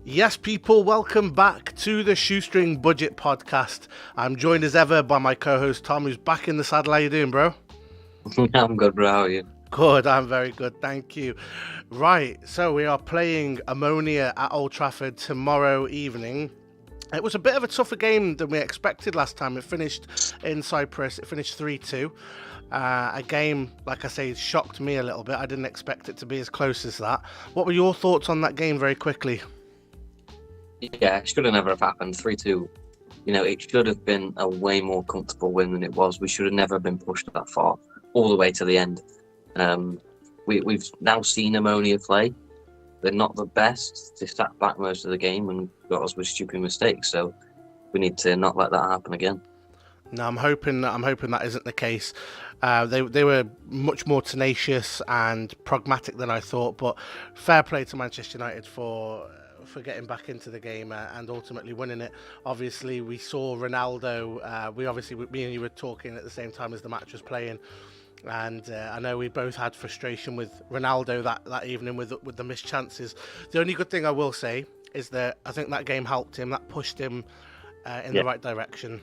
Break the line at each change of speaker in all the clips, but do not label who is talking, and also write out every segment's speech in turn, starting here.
Yes, people, welcome back to the Shoestring Budget Podcast. I'm joined as ever by my co-host Tom, who's back in the saddle. How you doing, bro?
I'm good, bro. How are you?
Good, I'm very good, thank you. Right, so we are playing Omonia at Old Trafford tomorrow evening. It was a bit of a tougher game than we expected last time. It finished in Cyprus, it finished 3-2. A game, like I say, shocked me a little bit. I didn't expect it to be as close as that. What were your thoughts on that game very quickly?
Yeah, it should have never have happened. 3-2. It should have been a way more comfortable win than it was. We should have never been pushed that far, all the way to the end. We've now seen Omonia play. They're not the best. They sat back most of the game and got us with stupid mistakes. So we need to not let that happen again.
No, I'm hoping that isn't the case. They were much more tenacious and pragmatic than I thought. But fair play to Manchester United for getting back into the game and ultimately winning it. Obviously, we saw Ronaldo. Me and you were talking at the same time as the match was playing, and I know we both had frustration with Ronaldo that evening with the missed chances. The only good thing I will say is that I think that game helped him. That pushed him in the right direction.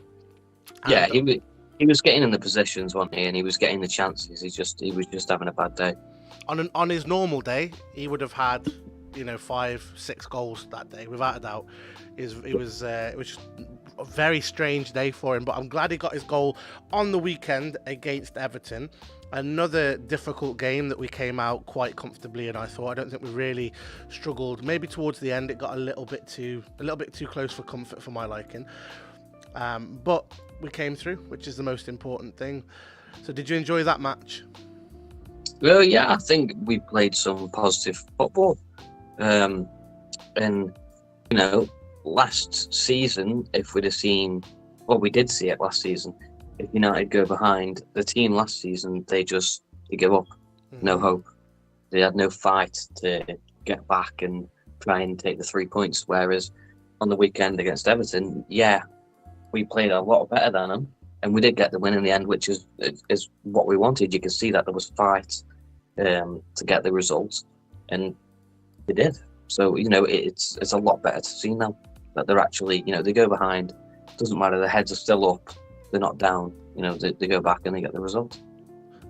Yeah, he was getting in the positions, wasn't he? And he was getting the chances. He was just having a bad day.
On his normal day, he would have had 5-6 goals that day, without a doubt. It was just a very strange day for him, but I'm glad he got his goal on the weekend against Everton. Another difficult game that we came out quite comfortably in, I thought. I don't think we really struggled. Maybe towards the end it got a little bit too close for comfort for my liking. But we came through, which is the most important thing. So did you enjoy that match?
Well, yeah, I think we played some positive football. Last season, if we'd have seen, well, we did see it last season. If United go behind, the team last season, they give up. No hope. They had no fight to get back and try and take the 3 points. Whereas on the weekend against Everton, yeah, we played a lot better than them, and we did get the win in the end, which is what we wanted. You can see that there was fight to get the results, and they did. So it's a lot better to see now that they're actually they go behind. Doesn't matter, their heads are still up. They're not down. They go back and they get the result.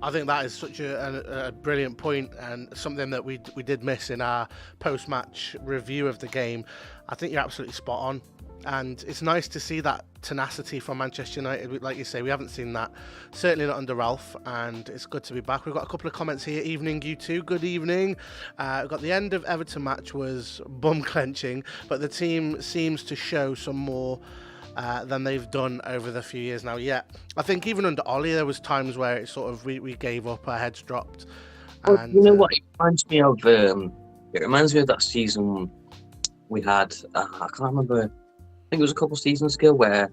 I think that is such a brilliant point, and something that we did miss in our post-match review of the game. I think you're absolutely spot on. And it's nice to see that tenacity from Manchester United. Like you say, we haven't seen that, certainly not under Ralph, and it's good to be back. We've got a couple of comments here. Evening, you two. Good evening. We've got the end of Everton match was bum clenching, but the team seems to show some more than they've done over the few years now. Yeah, I think even under Ollie, there was times where it sort of we gave up, our heads dropped.
And, you know what? It reminds me of that season we had. I can't remember. I think it was a couple of seasons ago where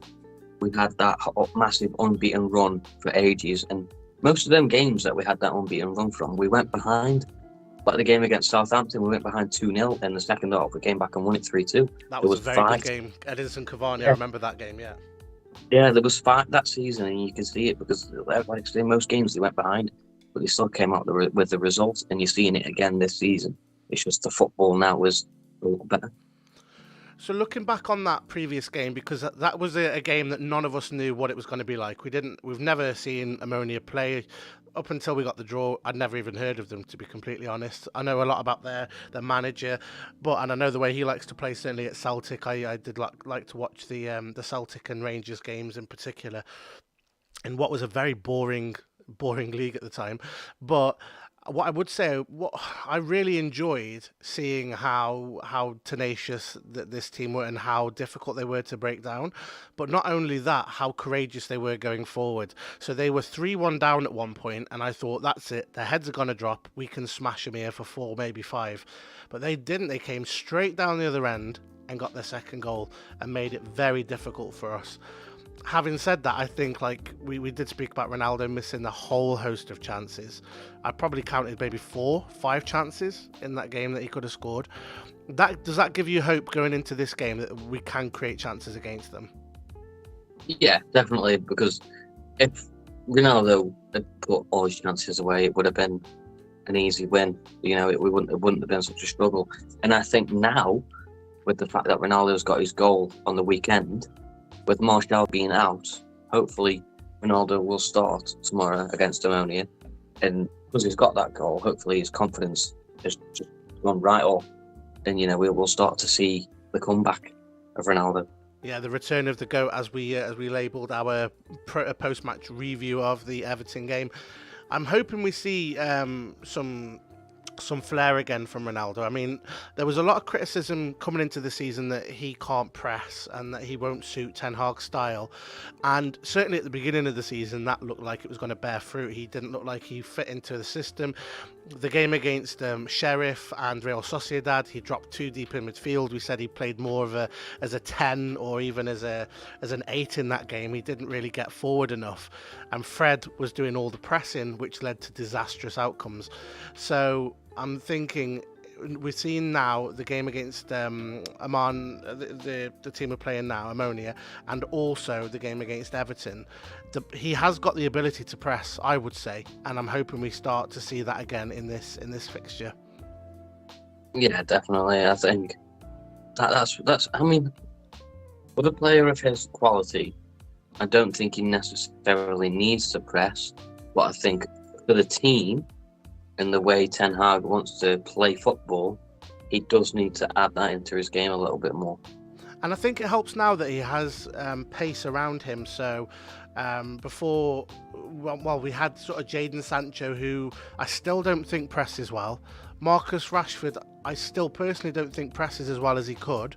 we had that massive unbeaten run for ages, and most of them games that we had that unbeaten run from, we went behind. Like the game against Southampton, we went behind 2-0 in the second half. We came back and won it 3-2.
That was a very good game. Edinson Cavani, yeah. I remember that game, yeah.
Yeah, there was fight that season, and you can see it because, like I say, most games they went behind, but they still came out with the results, and you're seeing it again this season. It's just the football now is a lot better.
So looking back on that previous game, because that was a game that none of us knew what it was going to be like. We've never seen Omonia play up until we got the draw. I'd never even heard of them, to be completely honest. I know a lot about their manager, and I know the way he likes to play. Certainly at Celtic, I did like to watch the Celtic and Rangers games in particular, in what was a very boring league at the time, but. What I would say, what I really enjoyed seeing how tenacious this team were and how difficult they were to break down. But not only that, how courageous they were going forward. So they were 3-1 down at one point, and I thought, that's it. Their heads are going to drop. We can smash them here for 4, maybe 5. But they didn't. They came straight down the other end and got their second goal and made it very difficult for us. Having said that, I think we did speak about Ronaldo missing a whole host of chances. I probably counted maybe 4-5 chances in that game that he could have scored. Does that give you hope going into this game that we can create chances against them?
Yeah, definitely, because if Ronaldo had put all his chances away, it would have been an easy win. It wouldn't have been such a struggle. And I think now with the fact that Ronaldo's got his goal on the weekend, with Martial being out, hopefully Ronaldo will start tomorrow against Omonia, and because he's got that goal, hopefully his confidence has just gone right up, and we'll start to see the comeback of Ronaldo.
Yeah, the return of the GOAT, as we labelled our post-match review of the Everton game. I'm hoping we see some flair again from Ronaldo. I mean, there was a lot of criticism coming into the season that he can't press and that he won't suit Ten Hag's style. And certainly at the beginning of the season, that looked like it was going to bear fruit. He didn't look like he fit into the system. The game against Sheriff and Real Sociedad, he dropped too deep in midfield. We said he played more of as a 10 or even as an 8 in that game. He didn't really get forward enough. And Fred was doing all the pressing, which led to disastrous outcomes. So I'm thinking we're seeing now the game against Amman, the team we're playing now, Omonia, and also the game against Everton. He has got the ability to press, I would say, and I'm hoping we start to see that again in this fixture.
Yeah, definitely. I think that's. I mean, with a player of his quality, I don't think he necessarily needs to press, but I think for the team and the way Ten Hag wants to play football, he does need to add that into his game a little bit more.
And I think it helps now that he has pace around him. So before, we had sort of Jadon Sancho, who I still don't think presses well. Marcus Rashford, I still personally don't think presses as well as he could.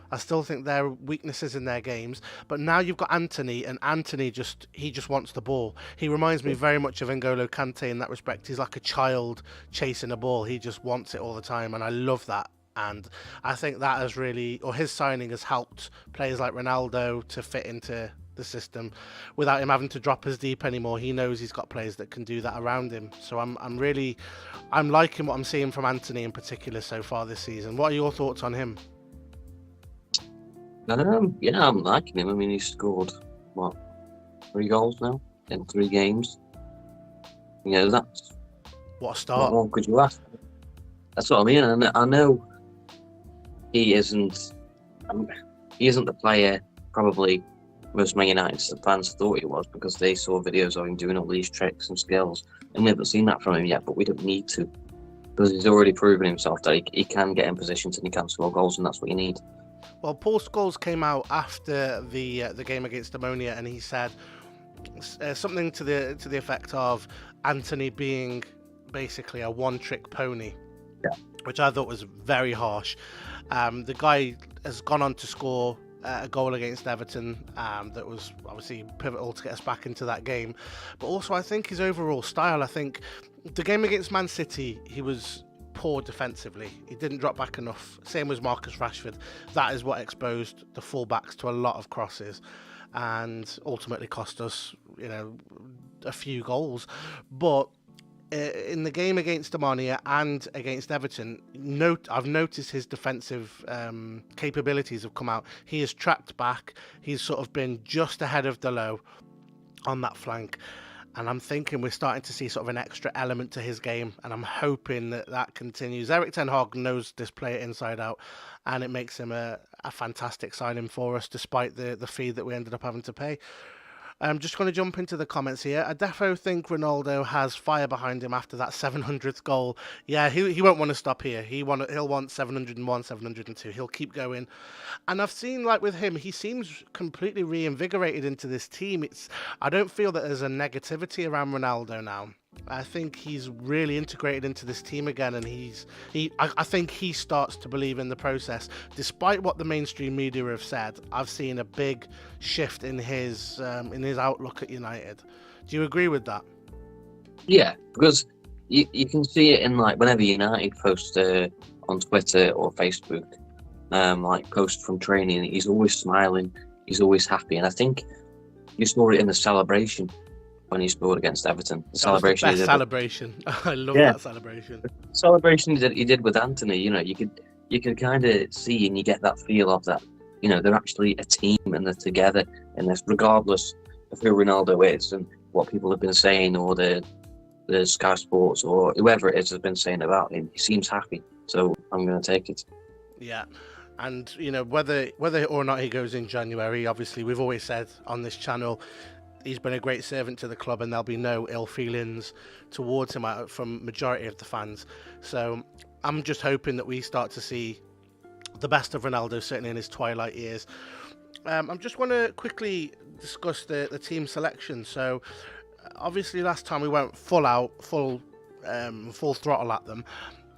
I still think there are weaknesses in their games. But now you've got Antony, and Antony just wants the ball. He reminds me very much of N'Golo Kante in that respect. He's like a child chasing a ball. He just wants it all the time, and I love that. And I think that has really, or his signing has helped players like Ronaldo to fit into the system without him having to drop as deep anymore. He knows he's got players that can do that around him. So I'm liking what I'm seeing from Antony in particular so far this season. What are your thoughts on him?
Yeah, I'm liking him. I mean, he scored 3 goals now in 3 games. That's
what a start.
What more could you ask? That's what I mean. And I know he isn't the player probably most Man United fans thought he was, because they saw videos of him doing all these tricks and skills, and we haven't seen that from him yet. But we don't need to, because he's already proven himself that he can get in positions and he can score goals, and that's what you need.
Well, Paul Scholes came out after the game against Ammonia, and he said something to the effect of Antony being basically a one-trick pony, which I thought was very harsh. The guy has gone on to score a goal against Everton that was obviously pivotal to get us back into that game. But also, I think his overall style, I think the game against Man City, he was poor defensively. He didn't drop back enough. Same as Marcus Rashford. That is what exposed the fullbacks to a lot of crosses and ultimately cost us, a few goals. But in the game against Omonia and against Everton, I've noticed his defensive capabilities have come out. He has tracked back. He's sort of been just ahead of Delo on that flank. And I'm thinking we're starting to see sort of an extra element to his game, and I'm hoping that continues. Erik ten Hag knows this player inside out, and it makes him a fantastic signing for us, despite the fee that we ended up having to pay. I'm just going to jump into the comments here. I defo think Ronaldo has fire behind him after that 700th goal. Yeah, he won't want to stop here. He'll want 701, 702. He'll keep going. And I've seen, like with him, he seems completely reinvigorated into this team. I don't feel that there's a negativity around Ronaldo now. I think he's really integrated into this team again, and I think he starts to believe in the process. Despite what the mainstream media have said, I've seen a big shift in his outlook at United. Do you agree with that?
Yeah, because you can see it in, like, whenever United post on Twitter or Facebook, like post from training, he's always smiling, he's always happy, and I think you saw it in the celebration when he scored against Everton. The celebration.
Was the best celebration. I love that celebration.
The celebration he did with Antony, you could kind of see, and you get that feel of that. They're actually a team and they're together in this, regardless of who Ronaldo is and what people have been saying, or the Sky Sports or whoever it is has been saying about him. He seems happy, so I'm going to take it.
Yeah. And whether or not he goes in January, obviously we've always said on this channel he's been a great servant to the club, and there'll be no ill feelings towards him from majority of the fans. So I'm just hoping that we start to see the best of Ronaldo, certainly in his twilight years. I just want to quickly discuss the team selection. So obviously last time we went full throttle at them.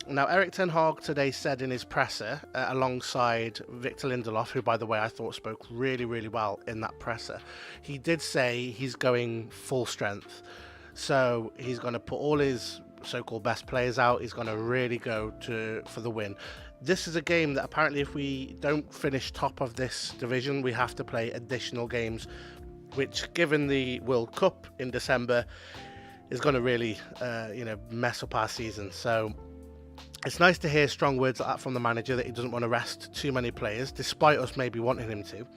Now, Erik ten Hag today said in his presser, alongside Victor Lindelof, who, by the way, I thought spoke really, really well in that presser, he did say he's going full strength. So he's going to put all his so-called best players out. He's going to really go for the win. This is a game that apparently if we don't finish top of this division, we have to play additional games, which, given the World Cup in December, is going to really, mess up our season. So it's nice to hear strong words like that from the manager, that he doesn't want to rest too many players, despite us maybe wanting him to.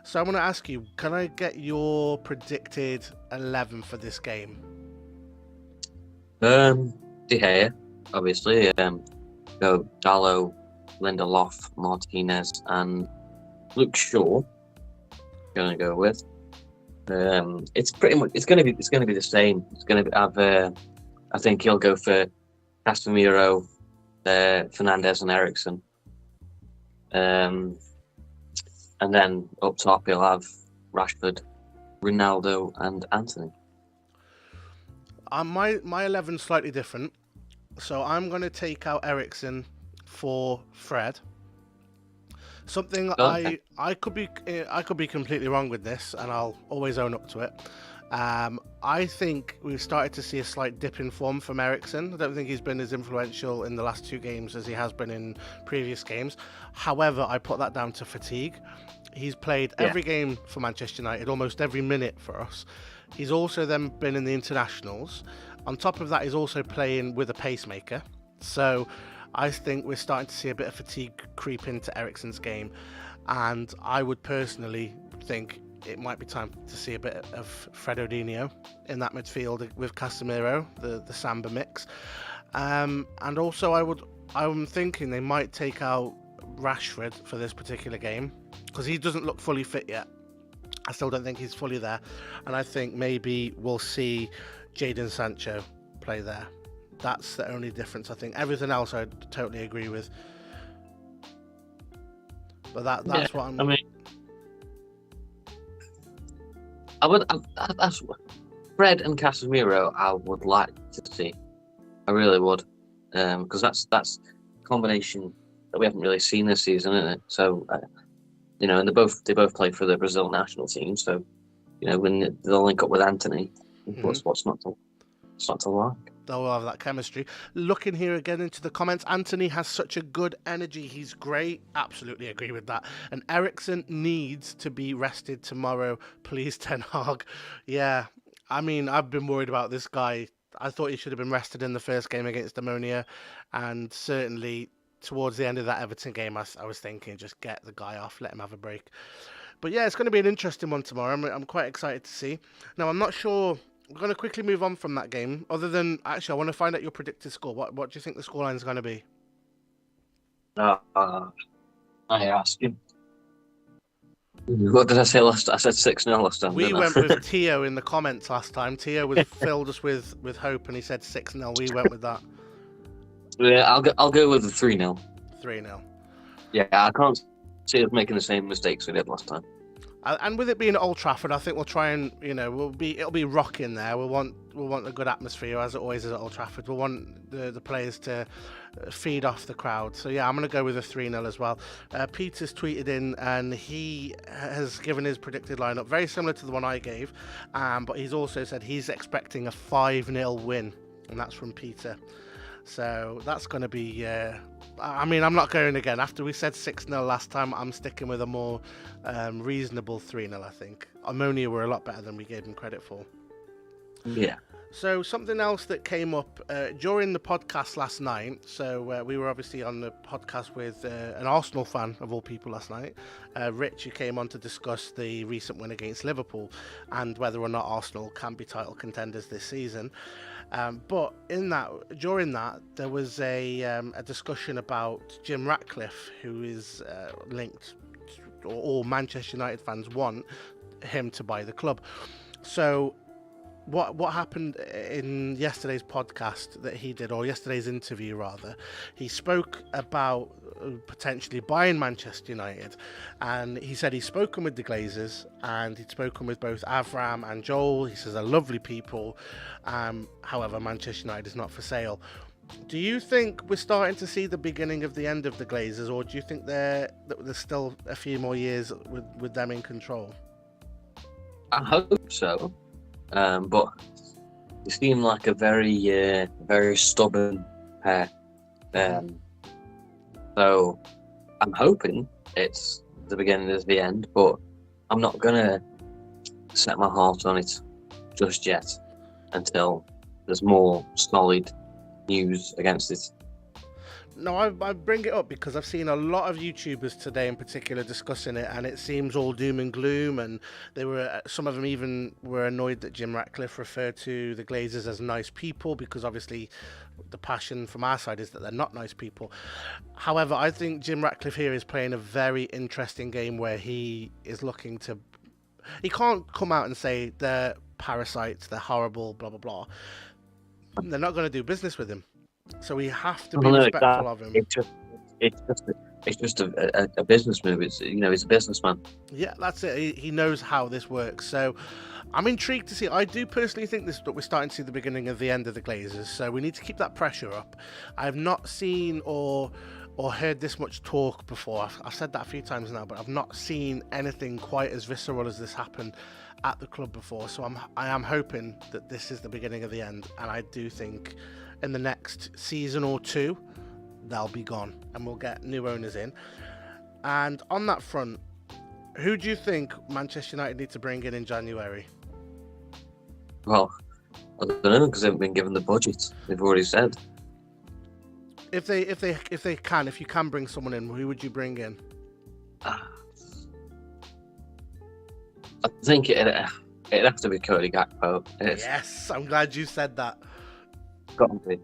So I want to ask you, can I get your predicted 11 for this game?
De Gea, obviously. Go Dalot, Lindelof, Martinez, and Luke Shaw. Going to go with. It's pretty much. It's going to be the same. It's going to have. I think he'll go for Casemiro, Fernandes, and Eriksen. And then up top he'll have Rashford, Ronaldo, and Anthony.
My 11's slightly different. So I'm going to take out Eriksen for Fred. Something
Okay.
I could be completely wrong with this, and I'll always own up to it. I think we've started to see a slight dip in form from Eriksen. I don't think he's been as influential in the last two games as he has been in previous games. However, I put that down to fatigue. He's played every game for Manchester United, almost every minute for us. He's also then been in the internationals. On top of that, he's also playing with a pacemaker. So I think we're starting to see a bit of fatigue creep into Eriksen's game. And I would personally think it might be time to see a bit of Fredodinho in that midfield with Casemiro, the Samba mix. And also I'm thinking they might take out Rashford for this particular game, because he doesn't look fully fit yet. I still don't think he's fully there. And I think maybe we'll see Jadon Sancho play there. That's the only difference, I think. Everything else I totally agree with. But that's what I'm...
I mean, I would... Fred and Casemiro, I would like to see. I really would. Because that's a combination that we haven't really seen this season, isn't it? So, and they both play for the Brazil national team. So, when they'll link up with Anthony, what's not to like?
They'll have that chemistry. Looking here again into the comments, Anthony has such a good energy. He's great. Absolutely agree with that. And Eriksen needs to be rested tomorrow. Please, Ten Hag. Yeah, I mean, I've been worried about this guy. I thought he should have been rested in the first game against Omonia. And certainly towards the end of that Everton game, I was thinking, just get the guy off, let him have a break. But yeah, it's going to be an interesting one tomorrow. I'm quite excited to see. Now, I'm not sure... We're going to quickly move on from that game. Other than, actually, I want to find out your predicted score. What do you think the scoreline is going to be?
I ask him. What did I say last? I said 6-0 last time.
We went with Tio in the comments last time. Tio filled us with hope, and he said 6-0. We went with that.
Yeah, I'll go with the 3-0.
3-0.
Yeah, I can't see us making the same mistakes we did last time.
And with it being at Old Trafford, I think we'll try and it'll be rocking there. We'll want a good atmosphere, as it always is at Old Trafford. We'll want the players to feed off the crowd. So yeah, I'm going to go with a 3-0 as well. Peter's tweeted in, and he has given his predicted lineup very similar to the one I gave, but he's also said he's expecting a 5-0 win, and that's from Peter. So that's going to be... I mean, I'm not going again. After we said 6-0 last time, I'm sticking with a more reasonable 3-0, I think. Omonia were a lot better than we gave them credit for.
Yeah.
So something else that came up during the podcast last night. So we were obviously on the podcast with an Arsenal fan of all people last night, Rich, who came on to discuss the recent win against Liverpool and whether or not Arsenal can be title contenders this season. But during that, there was a discussion about Jim Ratcliffe, who is linked, or all Manchester United fans want him to buy the club. So what happened in yesterday's podcast that he did, or yesterday's interview rather, he spoke about potentially buying Manchester United, and he said he's spoken with the Glazers and he'd spoken with both Avram and Joel. He says they're lovely people. However, Manchester United is not for sale. Do you think we're starting to see the beginning of the end of the Glazers, or do you think there's still a few more years with them in control?
I hope so. But they seem like a very stubborn pair. So I'm hoping it's the beginning of the end, but I'm not gonna set my heart on it just yet until there's more solid news against it.
No, I bring it up because I've seen a lot of YouTubers today in particular discussing it, and it seems all doom and gloom, and some of them even were annoyed that Jim Ratcliffe referred to the Glazers as nice people, because obviously the passion from our side is that they're not nice people. However, I think Jim Ratcliffe here is playing a very interesting game where he is looking to... He can't come out and say they're parasites, they're horrible, blah, blah, blah. They're not going to do business with him. So we have to be respectful of him.
It's just a business move. He's a businessman.
Yeah, that's it. He knows how this works. So I'm intrigued to see. I do personally think that we're starting to see the beginning of the end of the Glazers. So we need to keep that pressure up. I've not seen or heard this much talk before. I've said that a few times now, but I've not seen anything quite as visceral as this happen at the club before. So I am hoping that this is the beginning of the end, and I do think in the next season or two they'll be gone and we'll get new owners in. And on that front, who do you think Manchester United need to bring in January?
Well, I don't know, because they haven't been given the budget. They've already said.
If you can bring someone in, who would you bring in?
I think it'd have to be Cody Gakpo.
Yes, I'm glad you said that.
Got to be.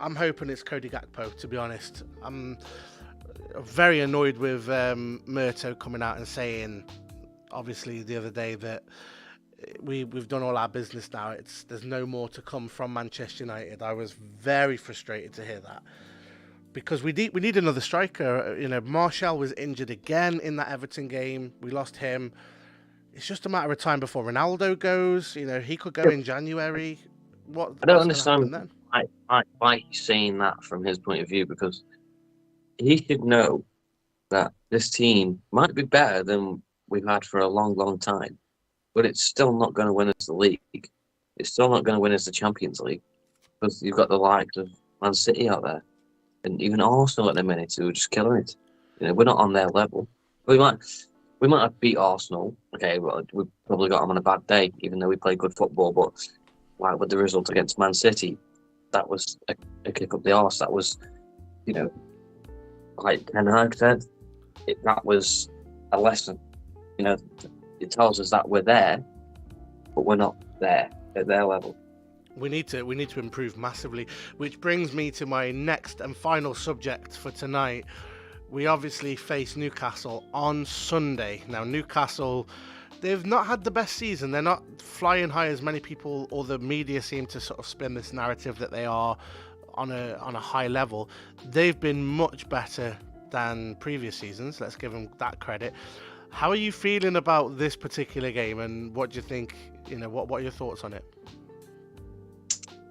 I'm hoping it's Cody Gakpo, to be honest. I'm very annoyed with Murto coming out and saying, obviously the other day, that we've done all our business now. There's no more to come from Manchester United. I was very frustrated to hear that, because we need another striker. Martial was injured again in that Everton game. We lost him. It's just a matter of time before Ronaldo goes. He could go in January. I
don't understand why he's saying that from his point of view, because he should know that this team might be better than we've had for a long, long time, but it's still not going to win us the league. It's still not going to win us the Champions League, because you've got the likes of Man City out there, and even Arsenal at the minute who are just killing it. We're not on their level. We might have beat Arsenal. Okay, well, we probably got them on a bad day, even though we played good football, but like with the result against Man City, that was a kick up the arse. That was, like Ten Hag said, that was a lesson. It tells us that we're there, but we're not there at their level.
We need to improve massively, which brings me to my next and final subject for tonight. We obviously face Newcastle on Sunday. Now, Newcastle, they've not had the best season. They're not flying high as many people, or the media seem to sort of spin this narrative that they are on a high level. They've been much better than previous seasons. Let's give them that credit. How are you feeling about this particular game, and what do you think? What are your thoughts on it?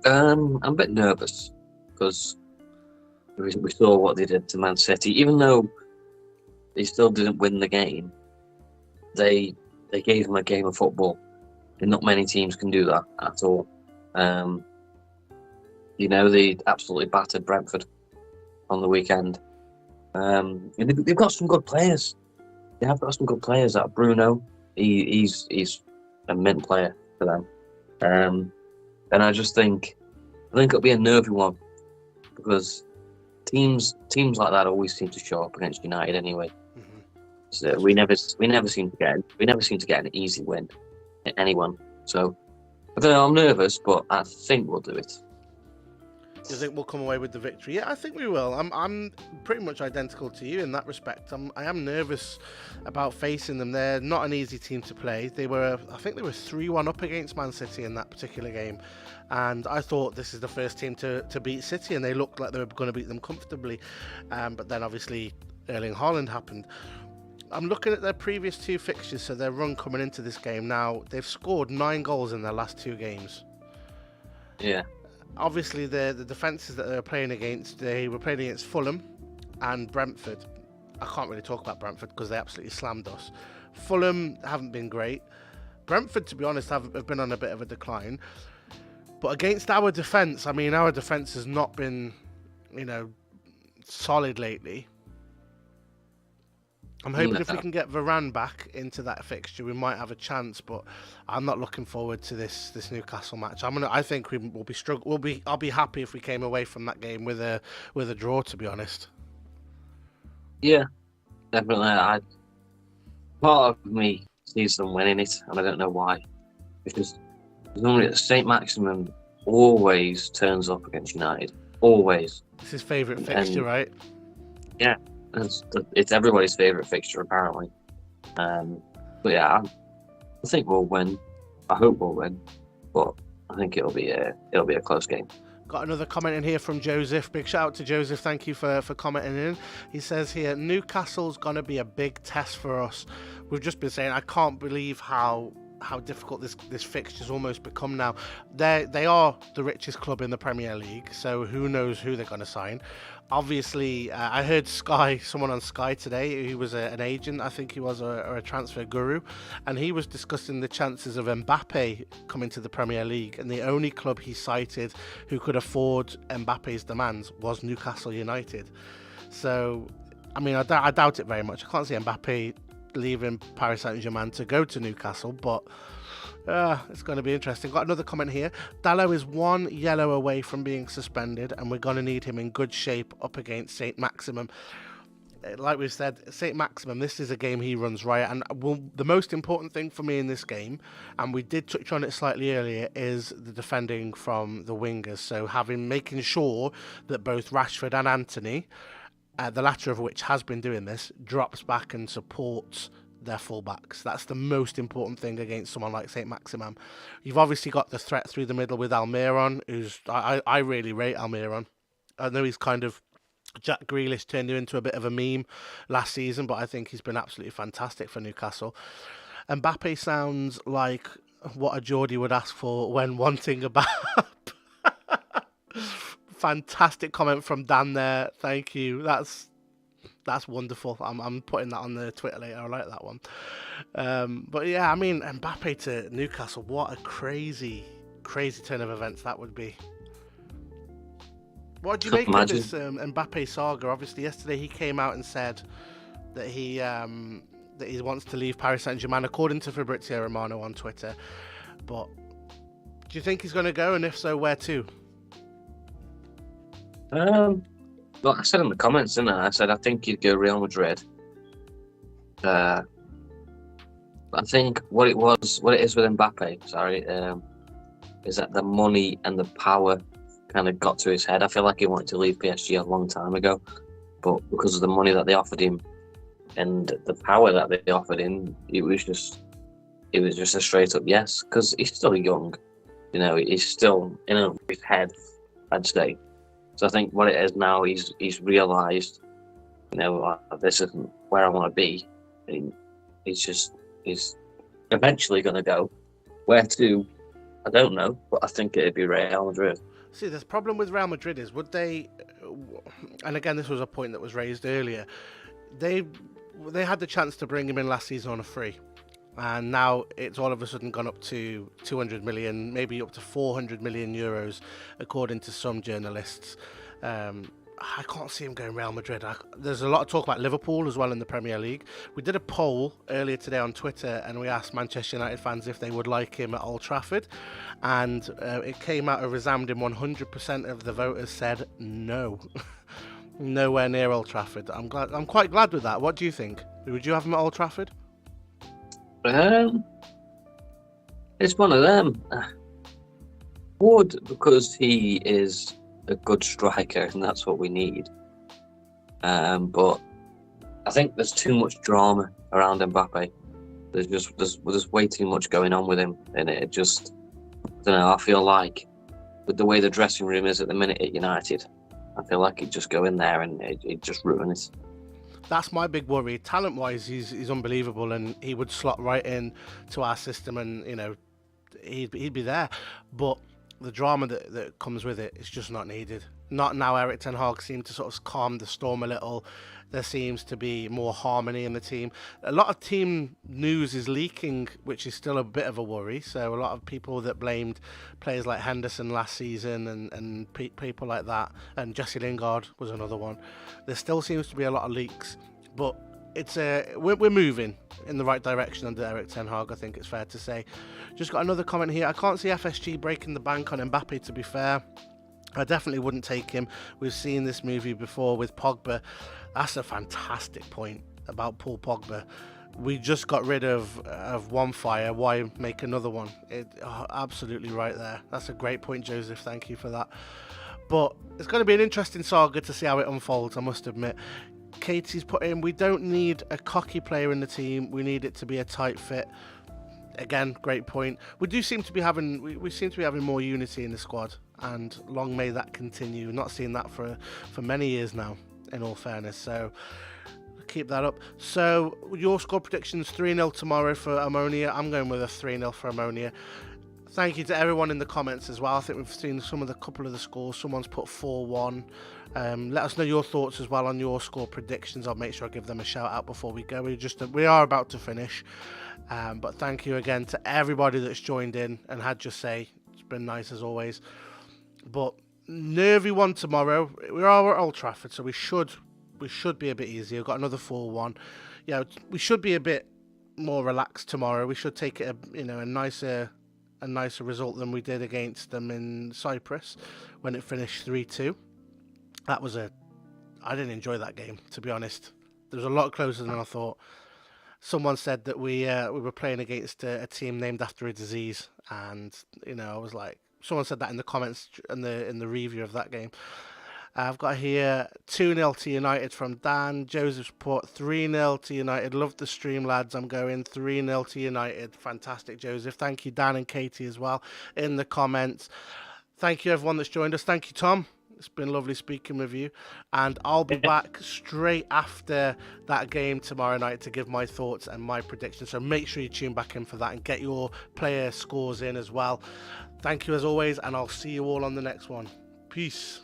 I'm a bit nervous because we saw what they did to Man City. Even though they still didn't win the game, they gave them a game of football, and not many teams can do that at all. They absolutely battered Brentford on the weekend. They've got some good players. They have got some good players. That Bruno, he's a mint player for them. And I just think it'll be a nervy one because teams like that always seem to show up against United anyway.
Mhm.
So we never seem to get an easy win at anyone. So I don't know. I'm nervous, but I think we'll do it.
You think we'll come away with the victory? Yeah, I think we will. I'm pretty much identical to you in that respect. I am nervous about facing them. They're not an easy team to play. I think they were 3-1 up against Man City in that particular game, and I thought this is the first team to beat City, and they looked like they were going to beat them comfortably. But then obviously Erling Haaland happened. I'm looking at their previous 2 fixtures, so their run coming into this game now. They've scored 9 goals in their last 2 games.
Yeah.
Obviously, the defences that they were playing against, Fulham and Brentford. I can't really talk about Brentford because they absolutely slammed us. Fulham haven't been great. Brentford, to be honest, have been on a bit of a decline. But against our defence, our defence has not been, solid lately. I'm hoping if we can get Varane back into that fixture, we might have a chance. But I'm not looking forward to this Newcastle match. I think we will be I'll be happy if we came away from that game with a draw. To be honest.
Yeah, definitely. Part of me sees them winning it, and I don't know why. Because normally St. Maximin always turns up against United. Always.
It's his favourite fixture, right?
Yeah. It's everybody's favourite fixture, apparently. But yeah, I think we'll win. I hope we'll win, but I think it'll be a close game.
Got another comment in here from Joseph. Big shout out to Joseph. Thank you for commenting in. He says here, Newcastle's going to be a big test for us. We've just been saying, I can't believe how difficult this fixture's almost become now. They are the richest club in the Premier League, so who knows who they're going to sign. Obviously, I heard someone on Sky today, who was an agent, I think he was, or a transfer guru, and he was discussing the chances of Mbappe coming to the Premier League, and the only club he cited who could afford Mbappe's demands was Newcastle United. So, I doubt it very much. I can't see Mbappe leaving Paris Saint-Germain to go to Newcastle, but it's going to be interesting. Got another comment here. Dalot is 1 yellow away from being suspended, and we're going to need him in good shape up against St. Maximin. Like we've said, St. Maximin, this is a game he runs riot, and the most important thing for me in this game, and we did touch on it slightly earlier, is the defending from the wingers. So making sure that both Rashford and Antony, the latter of which has been doing this, drops back and supports their fullbacks. That's the most important thing against someone like St. Maximin. You've obviously got the threat through the middle with Almiron, who's I really rate Almiron. I know he's kind of Jack Grealish turned him into a bit of a meme last season, but I think he's been absolutely fantastic for Newcastle. Mbappe sounds like what a Geordie would ask for when wanting a bap. Fantastic comment from Dan there. Thank you. That's wonderful. I'm putting that on the Twitter later. I like that one. But yeah, Mbappe to Newcastle, what a crazy turn of events that would be. What do you make of this Mbappe saga? Obviously, yesterday he came out and said that he wants to leave Paris Saint-Germain, according to Fabrizio Romano on Twitter. But do you think he's going to go? And if so, where to?
Well, I said in the comments, didn't I? I said I think he'd go Real Madrid. I think what it is with Mbappe, is that the money and the power kind of got to his head. I feel like he wanted to leave PSG a long time ago, but because of the money that they offered him and the power that they offered him, it was just a straight up yes. Because he's still young, he's still in his head, I'd say. So I think what it is now, he's realised, this isn't where I want to be. And he's eventually going to go. Where to, I don't know, but I think it'd be Real Madrid.
See, the problem with Real Madrid is, would they, and again, this was a point that was raised earlier, they had the chance to bring him in last season on a free. And now it's all of a sudden gone up to 200 million, maybe up to 400 million euros, according to some journalists. I can't see him going Real Madrid. There's a lot of talk about Liverpool as well in the Premier League. We did a poll earlier today on Twitter, and we asked Manchester United fans if they would like him at Old Trafford, and it came out of resounding 100% of the voters said no. Nowhere near Old Trafford. I'm quite glad with that. What do you think? Would you have him at Old Trafford?
It's one of them. Would, because he is a good striker, and that's what we need. But I think there's too much drama around Mbappe. There's way too much going on with him, and it just, I don't know. I feel like with the way the dressing room is at the minute at United, I feel like he'd just go in there and it just ruin it.
That's my big worry. Talent-wise, he's unbelievable, and he would slot right in to our system, and he'd be there. But the drama that comes with it is just not needed. Not now. Erik ten Hag seemed to sort of calm the storm a little. There seems to be more harmony in the team. A lot of team news is leaking, which is still a bit of a worry. So a lot of people that blamed players like Henderson last season and people like that, and Jesse Lingard was another one. There still seems to be a lot of leaks, but we're moving in the right direction under Erik ten Hag, I think it's fair to say. Just got another comment here. I can't see FSG breaking the bank on Mbappe, to be fair. I definitely wouldn't take him. We've seen this movie before with Pogba. That's a fantastic point about Paul Pogba. We just got rid of one fire. Why make another one? Absolutely right there. That's a great point, Joseph. Thank you for that. But it's going to be an interesting saga to see how it unfolds, I must admit. Katie's put in, we don't need a cocky player in the team. We need it to be a tight fit. Again, great point. We seem to be having more unity in the squad, and long may that continue. Not seen that for many years now, in all fairness. So keep that up. So your score predictions: 3-0 tomorrow for Omonia. I'm going with a 3-0 for Omonia. Thank you to everyone in the comments as well. I think we've seen couple of the scores. Someone's put 4-1. Let us know your thoughts as well on your score predictions. I'll make sure I give them a shout out before we go. We are about to finish. But thank you again to everybody that's joined in and had your say. It's been nice as always. But nervy one tomorrow. We are at Old Trafford, so we should be a bit easier. We've got another 4-1. Yeah, we should be a bit more relaxed tomorrow. We should take it a nicer result than we did against them in Cyprus when it finished 3-2. I didn't enjoy that game, to be honest. It was a lot closer than I thought. Someone said that we were playing against a team named after a disease, and I was like, someone said that in the comments in the review of that game. I've got here 2-0 to United from Dan. Joseph's put 3-0 to United. Love the stream, lads. I'm going 3-0 to United. Fantastic, Joseph. Thank you, Dan and Katie, as well, in the comments. Thank you, everyone that's joined us. Thank you, Tom. It's been lovely speaking with you. And I'll be back straight after that game tomorrow night to give my thoughts and my predictions. So make sure you tune back in for that and get your player scores in as well. Thank you, as always, and I'll see you all on the next one. Peace.